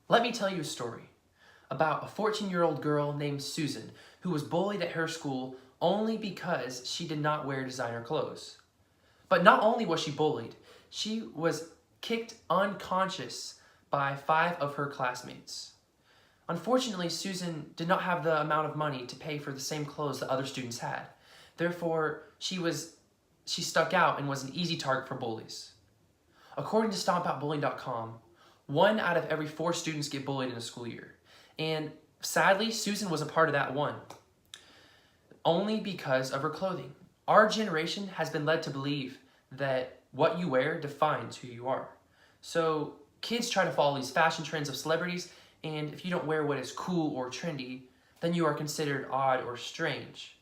Let me tell you a story about a 14-year-old girl named Susan who was bullied at her school only because she did not wear designer clothes. But not only was she bullied, she was kicked unconscious by 5 of her classmates. Unfortunately, Susan did not have the amount of money to pay for the same clothes that other students had. Therefore, she stuck out and was an easy target for bullies. According to StompOutBullying.com, 1 out of every 4 students get bullied in a school year. And sadly, Susan was a part of that one, only because of her clothing. Our generation has been led to believe that what you wear defines who you are. So kids try to follow these fashion trends of celebrities, and if you don't wear what is cool or trendy, then you are considered odd or strange.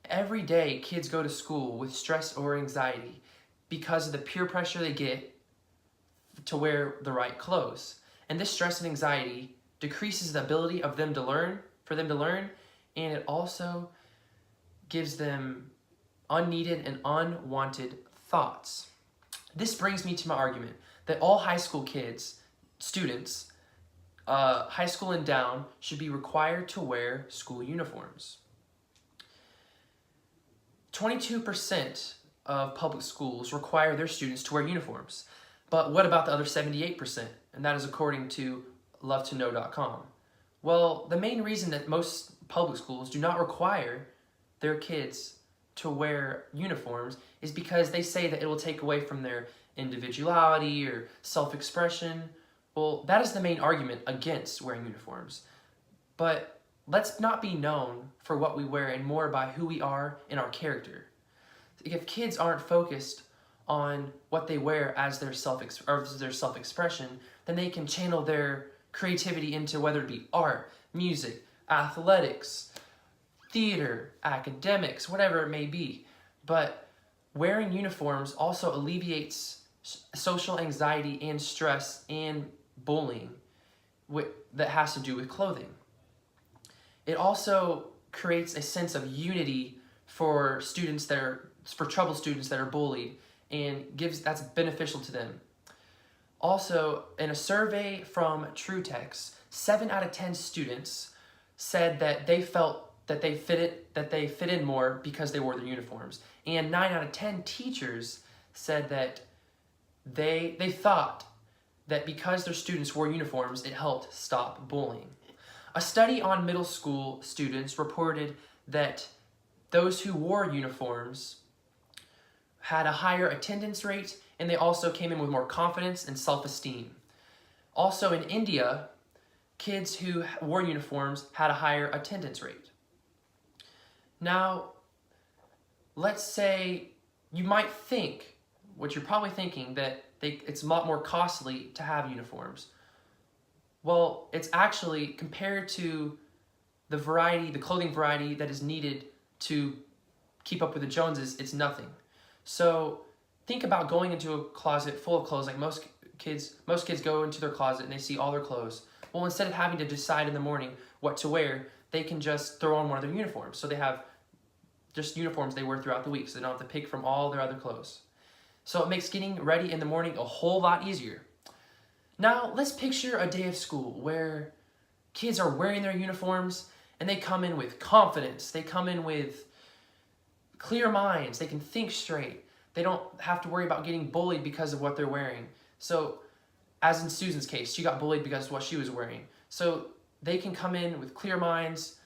Every day, kids go to school with stress or anxiety because of the peer pressure they get to wear the right clothes. And this stress and anxiety decreases the ability of them to learn, and it also gives them unneeded and unwanted thoughts. This brings me to my argument that all high school students, high school and down, should be required to wear school uniforms. 22% of public schools require their students to wear uniforms. But what about the other 78%? And that is according to LoveToKnow.com. Well, the main reason that most public schools do not require their kids to wear uniforms is because they say that it will take away from their individuality or self-expression. Well, that is the main argument against wearing uniforms. But let's not be known for what we wear and more by who we are and our character. If kids aren't focused on what they wear as their self-expression, then they can channel their creativity into whether it be art, music, athletics, theater, academics, whatever it may be. But wearing uniforms also alleviates social anxiety and stress and bullying that has to do with clothing. It also creates a sense of unity for troubled students that are bullied, and that's beneficial to them. Also, in a survey from TrueText, 7 out of 10 students said that they felt that they fit in more because they wore their uniforms. And 9 out of 10 teachers said that they thought that because their students wore uniforms, it helped stop bullying. A study on middle school students reported that those who wore uniforms had a higher attendance rate, and they also came in with more confidence and self-esteem. Also in India, kids who wore uniforms had a higher attendance rate. Now, let's say you might think, what you're probably thinking, that it's a lot more costly to have uniforms. Well, it's actually, compared to the clothing variety that is needed to keep up with the Joneses, it's nothing. So think about going into a closet full of clothes. Like most kids go into their closet and they see all their clothes. Well, instead of having to decide in the morning what to wear, they can just throw on one of their uniforms. So they have just uniforms they wear throughout the week, so they don't have to pick from all their other clothes. So it makes getting ready in the morning a whole lot easier. Now, let's picture a day of school where kids are wearing their uniforms and they come in with confidence. They come in with clear minds. They can think straight. They don't have to worry about getting bullied because of what they're wearing. So, as in Susan's case, she got bullied because of what she was wearing. So they can come in with clear minds,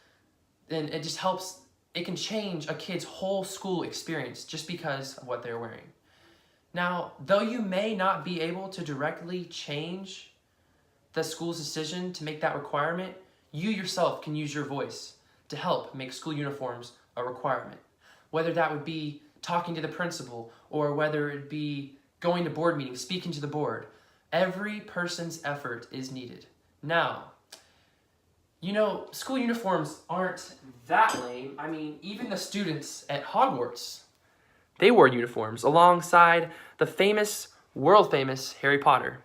and it just helps. It can change a kid's whole school experience just because of what they're wearing. Now, though you may not be able to directly change the school's decision to make that requirement, you yourself can use your voice to help make school uniforms a requirement. Whether that would be talking to the principal, or whether it be going to board meetings, speaking to the board. Every person's effort is needed. Now, school uniforms aren't that lame. I mean, even the students at Hogwarts, they wore uniforms alongside the world famous Harry Potter.